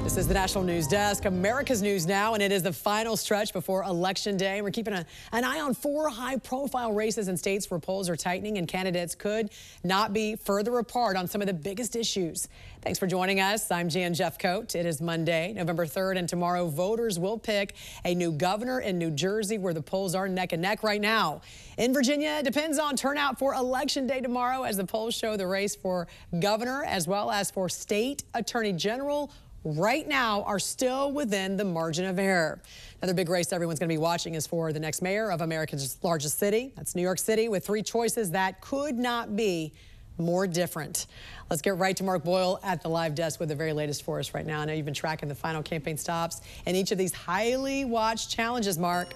This is the National News Desk, America's News Now, and it is the final stretch before Election Day. We're keeping an eye on 4 high-profile races in states where polls are tightening and candidates could not be further apart on some of the biggest issues. Thanks for joining us. I'm Jan Jeffcoat. It is Monday, November 3rd, and tomorrow voters will pick a new governor in New Jersey, where the polls are neck and neck right now. In Virginia, it depends on turnout for Election Day tomorrow, as the polls show the race for governor as well as for state attorney general right now are still within the margin of error. Another big race everyone's going to be watching is for the next mayor of America's largest city. That's New York City, with 3 choices that could not be more different. Let's get right to Mark Boyle at the live desk with the very latest for us right now. I know you've been tracking the final campaign stops and each of these highly watched challenges, Mark.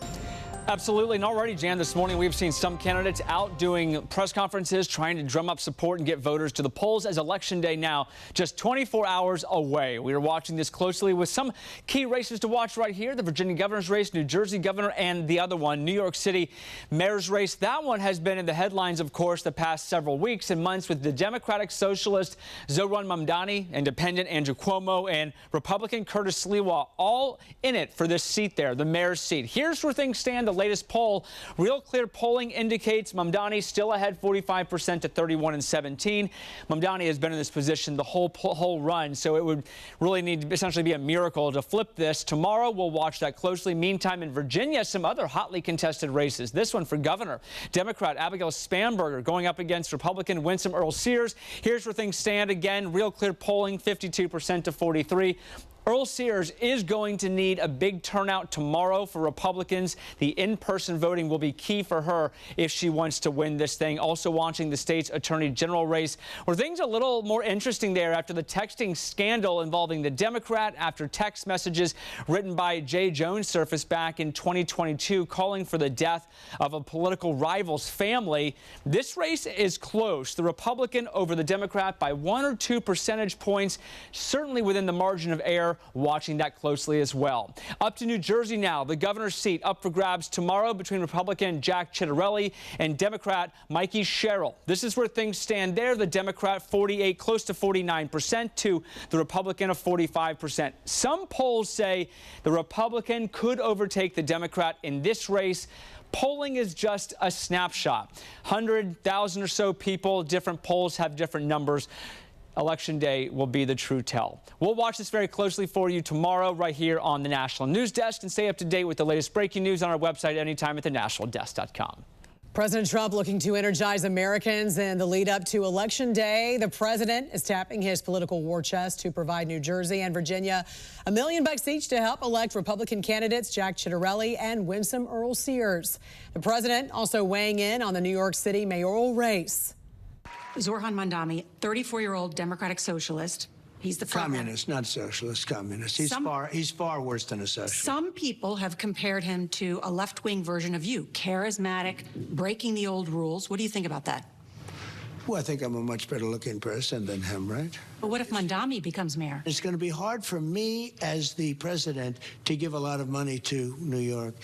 Absolutely. And already, Jan, this morning we've seen some candidates out doing press conferences, trying to drum up support and get voters to the polls as Election Day now just 24 hours away. We are watching this closely with some key races to watch right here. The Virginia governor's race, New Jersey governor, and the other one, New York City mayor's race. That one has been in the headlines, of course, the past several weeks and months, with the Democratic Socialist Zohran Mamdani, Independent Andrew Cuomo, and Republican Curtis Sliwa all in it for this seat there, the mayor's seat. Here's where things stand. The latest poll, Real Clear polling, indicates Mamdani still ahead 45% to 31 and 17. Mamdani has been in this position the whole run, so it would really need to essentially be a miracle to flip this. Tomorrow, we'll watch that closely. Meantime, in Virginia, some other hotly contested races. This one for governor. Democrat Abigail Spanberger going up against Republican Winsome Earle-Sears. Here's where things stand. Again, Real Clear polling, 52% to 43. Earle-Sears is going to need a big turnout tomorrow for Republicans. The in-person voting will be key for her if she wants to win this thing. Also watching the state's attorney general race, where things are a little more interesting there after the texting scandal involving the Democrat, after text messages written by Jay Jones surfaced back in 2022 calling for the death of a political rival's family. This race is close. The Republican over the Democrat by 1 or 2 percentage points, certainly within the margin of error. Watching that closely as well. Up to New Jersey now, the governor's seat up for grabs tomorrow between Republican Jack Ciattarelli and Democrat Mikey Sherrill. This is where things stand there. The Democrat 48, close to 49%, to the Republican of 45%. Some polls say the Republican could overtake the Democrat in this race. Polling is just a snapshot. 100,000 or so people, different polls have different numbers. Election Day will be the true tell. We'll watch this very closely for you tomorrow right here on the National News Desk, and stay up to date with the latest breaking news on our website anytime at thenationaldesk.com. President Trump looking to energize Americans in the lead up to Election Day. The president is tapping his political war chest to provide New Jersey and Virginia $1 million each to help elect Republican candidates Jack Ciattarelli and Winsome Earle-Sears. The president also weighing in on the New York City mayoral race. Zohran Mamdani, 34-year-old Democratic socialist. He's the communist, not socialist, communist. He's far worse than a socialist. Some people have compared him to a left-wing version of you, charismatic, breaking the old rules. What do you think about that? Well, I think I'm a much better-looking person than him, right? But what if Mamdani becomes mayor? It's going to be hard for me as the president to give a lot of money to New York,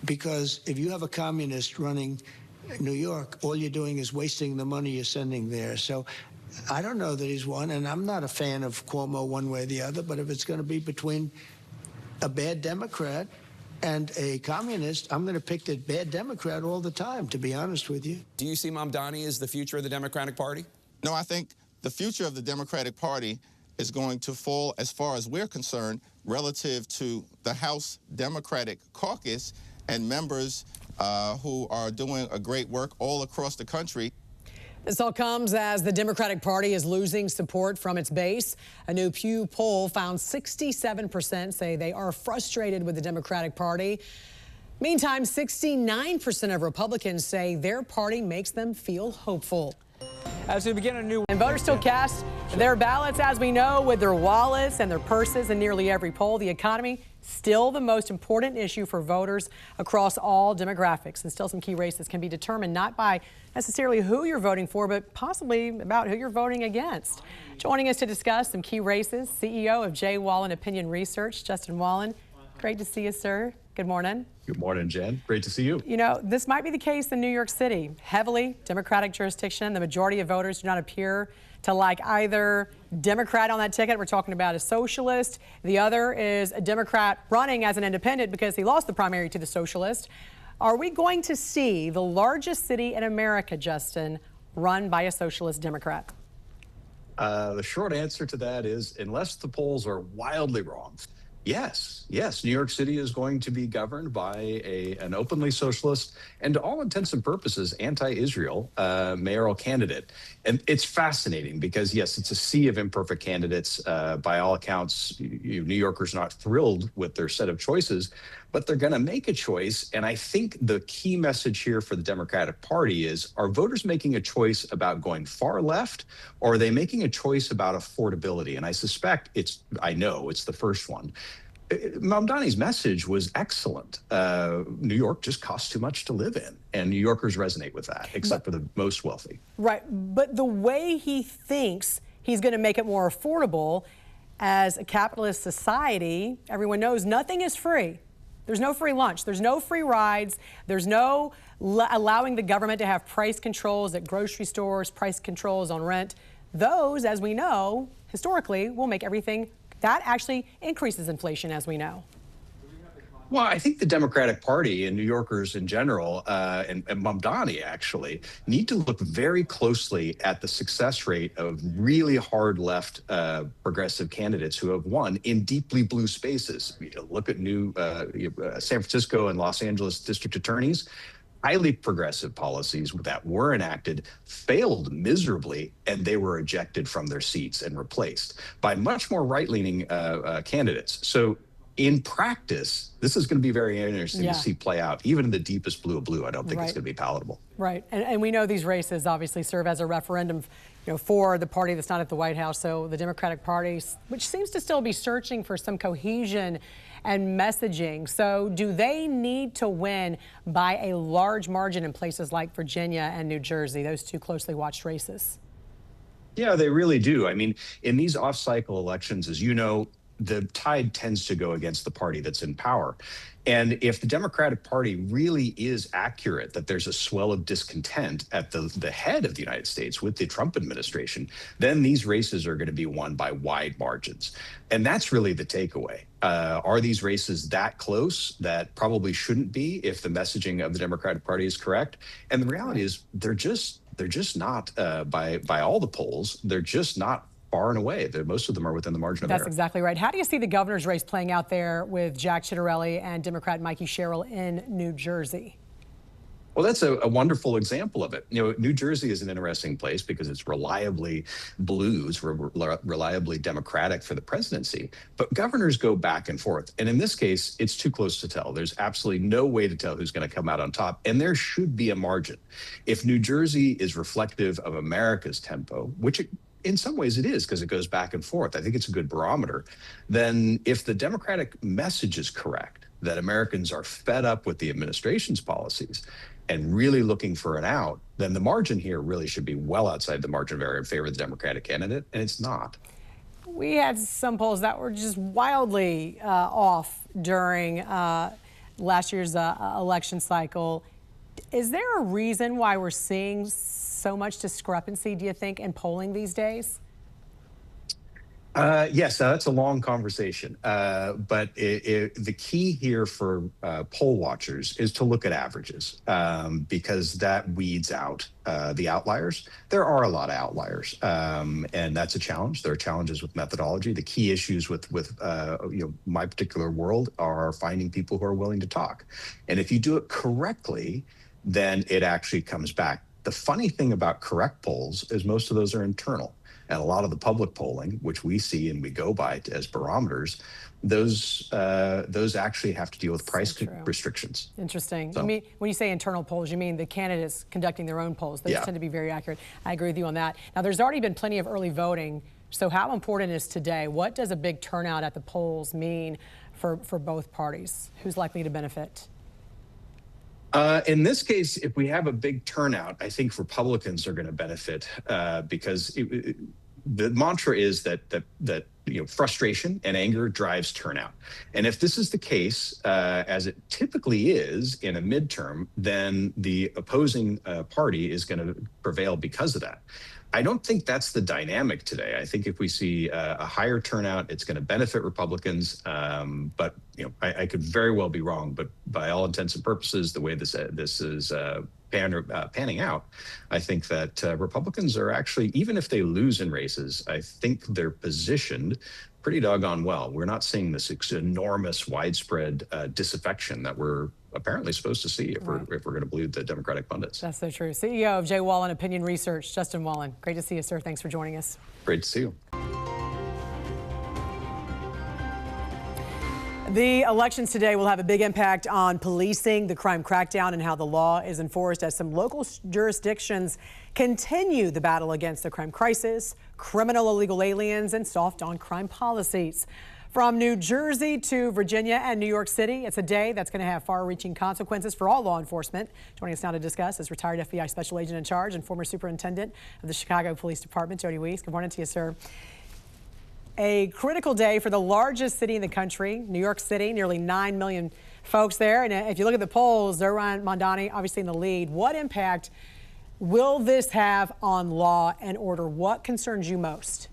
because if you have a communist running New York, all you're doing is wasting the money you're sending there. So I don't know that he's won, and I'm not a fan of Cuomo one way or the other, but if it's going to be between a bad Democrat and a communist, I'm going to pick the bad Democrat all the time, to be honest with you. Do you see Mamdani as the future of the Democratic Party? No, I think the future of the Democratic Party is going to fall, as far as we're concerned, relative to the House Democratic Caucus and members who are doing a great work all across the country. This all comes as the Democratic Party is losing support from its base. A new Pew poll found 67% say they are frustrated with the Democratic Party. Meantime, 69% of Republicans say their party makes them feel hopeful. As we begin a new... And voters still cast their ballots, as we know, with their wallets and their purses in nearly every poll. The economy still the most important issue for voters across all demographics, and still some key races can be determined not by necessarily who you're voting for, but possibly about who you're voting against. Joining us to discuss some key races, CEO of J. Wallen Opinion Research, Justin Wallen. Great to see you, sir. Good morning. Good morning, Jen. Great to see you. You know, this might be the case in New York City. Heavily Democratic jurisdiction. The majority of voters do not appear to like either Democrat on that ticket, we're talking about a socialist. The other is a Democrat running as an independent because he lost the primary to the socialist. Are we going to see the largest city in America, Justin, run by a socialist Democrat? The short answer to that is, unless the polls are wildly wrong, yes. New York City is going to be governed by an openly socialist and, to all intents and purposes, anti-Israel mayoral candidate. And it's fascinating because, yes, it's a sea of imperfect candidates. By all accounts, New Yorkers are not thrilled with their set of choices, but they're going to make a choice. And I think the key message here for the Democratic Party is, are voters making a choice about going far left, or are they making a choice about affordability? And I suspect I know it's the first one. Mamdani's message was excellent. New York just costs too much to live in, and New Yorkers resonate with that, except for the most wealthy. Right, but the way he thinks he's going to make it more affordable, as a capitalist society, everyone knows nothing is free. There's no free lunch. There's no free rides. There's no allowing the government to have price controls at grocery stores, price controls on rent. Those, as we know, historically, will make everything. That actually increases inflation, as we know. Well, I think the Democratic Party and New Yorkers in general, and Mamdani actually, need to look very closely at the success rate of really hard left progressive candidates who have won in deeply blue spaces. Look at San Francisco and Los Angeles district attorneys. Highly progressive policies that were enacted failed miserably, and they were ejected from their seats and replaced by much more right-leaning candidates. So in practice, this is going to be very interesting to see play out. Even in the deepest blue of blue, I don't think it's going to be palatable. Right, and we know these races obviously serve as a referendum, for the party that's not at the White House. So the Democratic Party, which seems to still be searching for some cohesion and messaging. So do they need to win by a large margin in places like Virginia and New Jersey, those two closely watched races? Yeah, they really do. I mean, in these off-cycle elections, as you know, the tide tends to go against the party that's in power. And if the Democratic Party really is accurate that there's a swell of discontent at the head of the United States with the Trump administration, then these races are going to be won by wide margins. And that's really the takeaway. Are these races that close? That probably shouldn't be if the messaging of the Democratic Party is correct. And the reality is they're just not, by all the polls, they're just not far and away. Most of them are within the margin of error. That's exactly right. How do you see the governor's race playing out there with Jack Ciattarelli and Democrat Mikey Sherrill in New Jersey? Well, that's a wonderful example of it. New Jersey is an interesting place because it's reliably blues, reliably Democratic for the presidency. But governors go back and forth. And in this case, it's too close to tell. There's absolutely no way to tell who's going to come out on top. And there should be a margin. If New Jersey is reflective of America's tempo, which in some ways it is because it goes back and forth, I think it's a good barometer. Then if the Democratic message is correct, that Americans are fed up with the administration's policies and really looking for an out, then the margin here really should be well outside the margin of error in favor of the Democratic candidate, and it's not. We had some polls that were just wildly off during last year's election cycle. Is there a reason why we're seeing so much discrepancy, do you think, in polling these days? Yes, that's a long conversation. But the key here for poll watchers is to look at averages because that weeds out the outliers. There are a lot of outliers, and that's a challenge. There are challenges with methodology. The key issues with my particular world are finding people who are willing to talk. And if you do it correctly, then it actually comes back. The funny thing about correct polls is most of those are internal. And a lot of the public polling, which we see and we go by as barometers, those actually have to deal with price restrictions. Interesting. So, you mean, when you say internal polls, you mean the candidates conducting their own polls. Those tend to be very accurate. I agree with you on that. Now, there's already been plenty of early voting. So how important is today? What does a big turnout at the polls mean for both parties? Who's likely to benefit? In this case, if we have a big turnout, I think Republicans are going to benefit because the mantra is that frustration and anger drives turnout. And if this is the case, as it typically is in a midterm, then the opposing party is going to prevail because of that. I don't think that's the dynamic today. I think if we see a higher turnout, it's going to benefit Republicans. But I could very well be wrong. But by all intents and purposes, the way this is panning out, I think that Republicans are actually, even if they lose in races, I think they're positioned pretty doggone well. We're not seeing this enormous, widespread disaffection that we're apparently supposed to see if we're going to believe the Democratic pundits. That's so true. CEO of J. Wallen Opinion Research, Justin Wallen. Great to see you, sir. Thanks for joining us. Great to see you. The elections today will have a big impact on policing, the crime crackdown, and how the law is enforced as some local jurisdictions continue the battle against the crime crisis, criminal illegal aliens, and soft on crime policies. From New Jersey to Virginia and New York City, it's a day that's going to have far-reaching consequences for all law enforcement. Joining us now to discuss is retired FBI Special Agent in Charge and former Superintendent of the Chicago Police Department, Jody Weeks. Good morning to you, sir. A critical day for the largest city in the country, New York City, nearly 9 million folks there. And if you look at the polls, Zohran Mamdani obviously in the lead. What impact will this have on law and order? What concerns you most?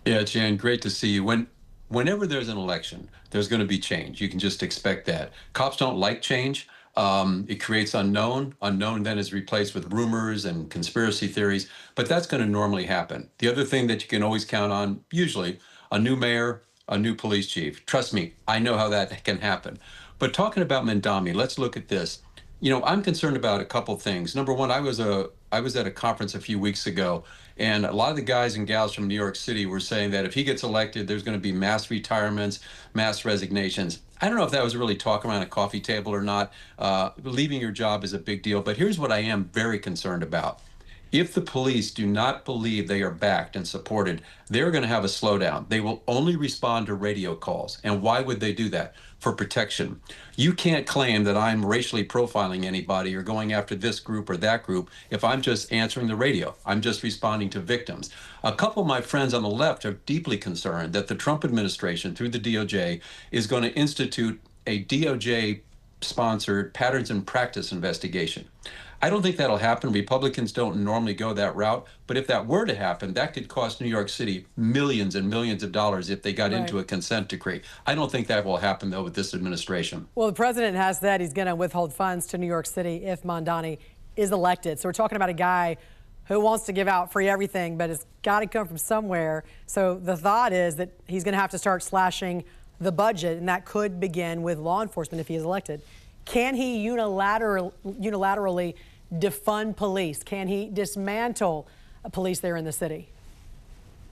Yeah, Jan, great to see you. Whenever there's an election, there's going to be change. You can just expect that. Cops don't like change. It creates unknown. Unknown then is replaced with rumors and conspiracy theories, but that's going to normally happen. The other thing that you can always count on, usually, a new mayor, a new police chief. Trust me, I know how that can happen. But talking about Mamdani, let's look at this. I'm concerned about a couple things. Number one, I was at a conference a few weeks ago, and a lot of the guys and gals from New York City were saying that if he gets elected, there's going to be mass retirements, mass resignations. I don't know if that was really talk around a coffee table or not. Leaving your job is a big deal, but here's what I am very concerned about. If the police do not believe they are backed and supported, they're going to have a slowdown. They will only respond to radio calls. And why would they do that? For protection. You can't claim that I'm racially profiling anybody or going after this group or that group if I'm just answering the radio. I'm just responding to victims. A couple of my friends on the left are deeply concerned that the Trump administration, through the DOJ, is going to institute a DOJ-sponsored patterns and practice investigation. I don't think that'll happen. Republicans don't normally go that route. But if that were to happen, that could cost New York City millions and millions of dollars if they got into a consent decree. I don't think that will happen, though, with this administration. Well, the president has said he's going to withhold funds to New York City if Mamdani is elected. So we're talking about a guy who wants to give out free everything, but it's got to come from somewhere. So the thought is that he's going to have to start slashing the budget, and that could begin with law enforcement if he is elected. Can he unilaterally defund police? Can he dismantle police there in the city?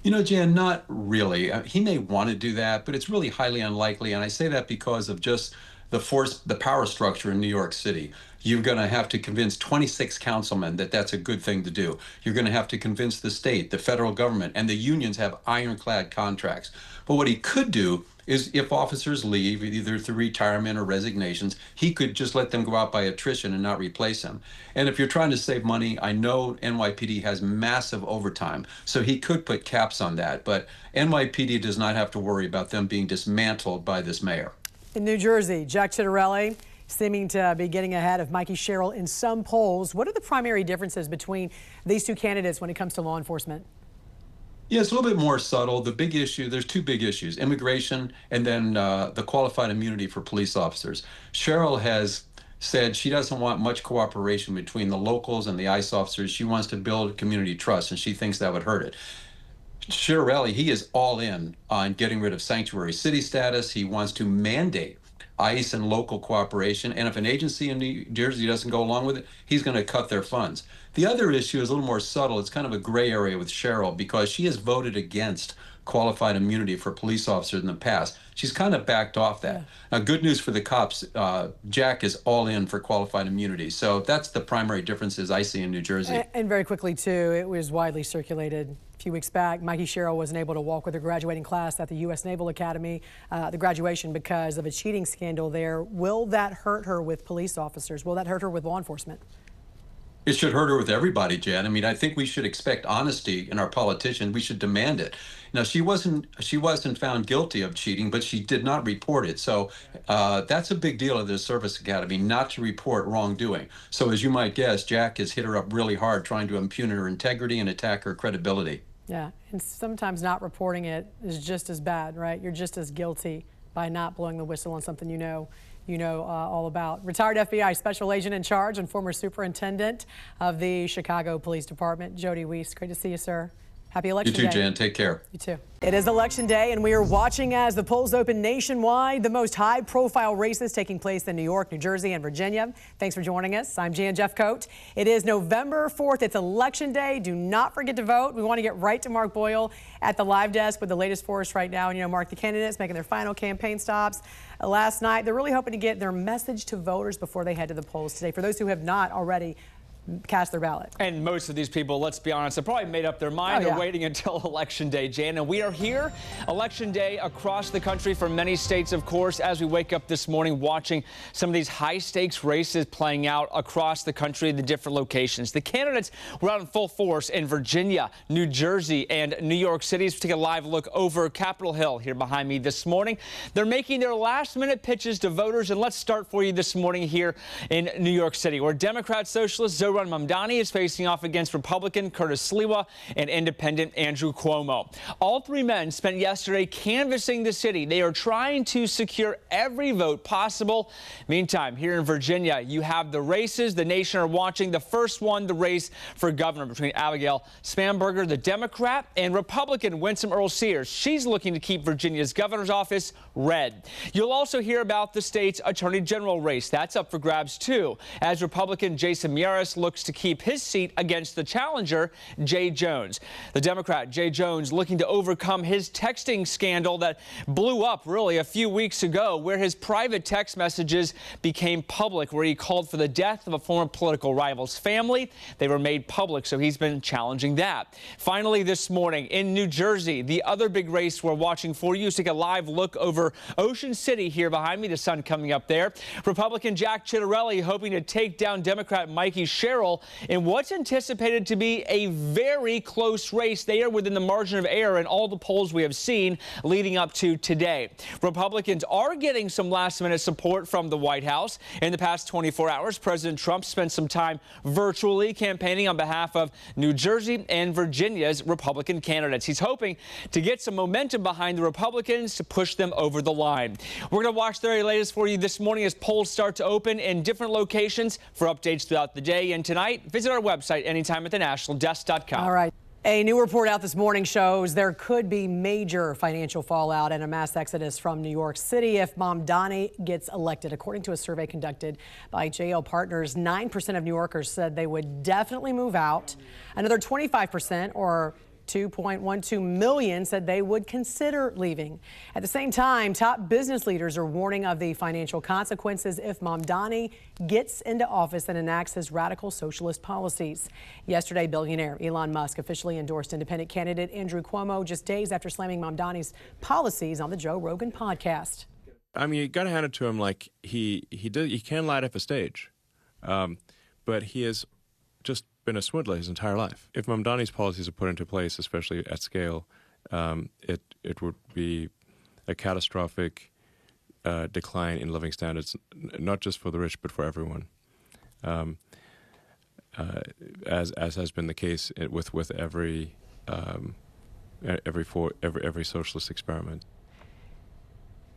Jan, not really. He may want to do that, but it's really highly unlikely. And I say that because of just the power structure in New York City. You're going to have to convince 26 councilmen that that's a good thing to do. You're going to have to convince the state, the federal government, and the unions have ironclad contracts. But what he could do is if officers leave, either through retirement or resignations, he could just let them go out by attrition and not replace them. And if you're trying to save money, I know NYPD has massive overtime, so he could put caps on that. But NYPD does not have to worry about them being dismantled by this mayor. In New Jersey, Jack Ciattarelli seeming to be getting ahead of Mikey Sherrill in some polls. What are the primary differences between these two candidates when it comes to law enforcement? Yeah, it's a little bit more subtle. The big issue, there's two big issues, immigration and then the qualified immunity for police officers. Sherrill has said she doesn't want much cooperation between the locals and the ICE officers. She wants to build community trust, and she thinks that would hurt it. Ciattarelli, he is all in on getting rid of sanctuary city status. He wants to mandate ICE and local cooperation. And if an agency in New Jersey doesn't go along with it, he's going to cut their funds. The other issue is a little more subtle. It's kind of a gray area with Sherrill because she has voted against qualified immunity for police officers in the past. She's kind of backed off that. Now, good news for the cops, Jack is all in for qualified immunity. So that's the primary differences I see in New Jersey. And very quickly, too, it was widely circulated a few weeks back. Mikey Sherrill wasn't able to walk with her graduating class at the U.S. Naval Academy, the graduation, because of a cheating scandal there. Will that hurt her with police officers? Will that hurt her with law enforcement? It should hurt her with everybody, Jan. I mean, I think we should expect honesty in our politicians. We should demand it. Now, she wasn't found guilty of cheating, but she did not report it. So that's a big deal of the Service Academy, not to report wrongdoing. So as you might guess, Jack has hit her up really hard, trying to impugn her integrity and attack her credibility. Yeah, and sometimes not reporting it is just as bad, right? You're just as guilty by not blowing the whistle on something you know all about. Retired FBI Special Agent in Charge and former Superintendent of the Chicago Police Department, Jody Weiss. Great to see you, sir. Happy Election Day. You too, Jan. Take care. You too. It is Election Day, and we are watching as the polls open nationwide. The most high-profile races taking place in New York, New Jersey, and Virginia. Thanks for joining us. I'm Jan Jeffcoat. It is November 4th. It's Election Day. Do not forget to vote. We want to get right to Mark Boyle at the live desk with the latest for us right now. And, you know, Mark, the candidates making their final campaign stops last night. They're really hoping to get their message to voters before they head to the polls today. For those who have not already cast their ballot. And most of these people, let's be honest, have probably made up their mind. They're waiting until Election Day, Jan. And we are here, Election Day across the country for many states, of course, as we wake up this morning watching some of these high-stakes races playing out across the country, the different locations. The candidates were out in full force in Virginia, New Jersey, and New York City. Let's take a live look over Capitol Hill here behind me this morning. They're making their last-minute pitches to voters, and let's start for you this morning here in New York City, where Democrat Socialist Zohran Mamdani is facing off against Republican Curtis Sliwa and Independent Andrew Cuomo. All three men spent yesterday canvassing the city. They are trying to secure every vote possible. Meantime, here in Virginia, you have the races the nation are watching. The first one, the race for governor between Abigail Spanberger, the Democrat, and Republican Winsome Earle-Sears. She's looking to keep Virginia's governor's office red. You'll also hear about the state's attorney general race. That's up for grabs, too, as Republican Jason Miyares looks to keep his seat against the challenger, Jay Jones. The Democrat, Jay Jones, looking to overcome his texting scandal that blew up really a few weeks ago, where his private text messages became public, where he called for the death of a former political rival's family. They were made public, so he's been challenging that. Finally, this morning in New Jersey, the other big race we're watching for you. Take a live look over Ocean City here behind me, the sun coming up there. Republican Jack Ciattarelli hoping to take down Democrat Mikey Sherrill in what's anticipated to be a very close race. They are within the margin of error in all the polls we have seen leading up to today. Republicans are getting some last-minute support from the White House. In the past 24 hours, President Trump spent some time virtually campaigning on behalf of New Jersey and Virginia's Republican candidates. He's hoping to get some momentum behind the Republicans to push them over the line. We're going to watch the very latest for you this morning as polls start to open in different locations. For updates throughout the day and tonight, visit our website anytime at thenationaldesk.com. All right. A new report out this morning shows there could be major financial fallout and a mass exodus from New York City if Mamdani gets elected. According to a survey conducted by JL Partners, 9% of New Yorkers said they would definitely move out. Another 25%, or 2.12 million, said they would consider leaving. At the same time, top business leaders are warning of the financial consequences if Mamdani gets into office and enacts his radical socialist policies. Yesterday, billionaire Elon Musk officially endorsed independent candidate Andrew Cuomo just days after slamming Mamdani's policies on the Joe Rogan podcast. I mean, you got to hand it to him. Like he can light up a stage, but he has just been a swindler his entire life. If Mamdani's policies are put into place, especially at scale, it would be a catastrophic decline in living standards, not just for the rich, but for everyone, as has been the case with every socialist experiment.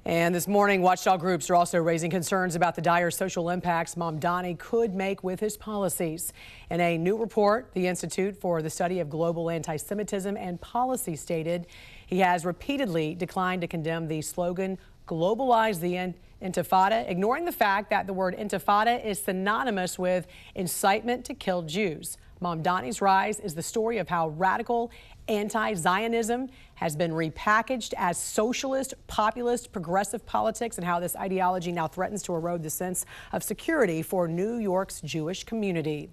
And this morning, watchdog groups are also raising concerns about the dire social impacts Mamdani could make with his policies. In a new report, the Institute for the Study of Global Anti-Semitism and Policy stated he has repeatedly declined to condemn the slogan, "Globalize the Intifada," ignoring the fact that the word intifada is synonymous with incitement to kill Jews. Mamdani's rise is the story of how radical anti-Zionism has been repackaged as socialist, populist, progressive politics, and how this ideology now threatens to erode the sense of security for New York's Jewish community.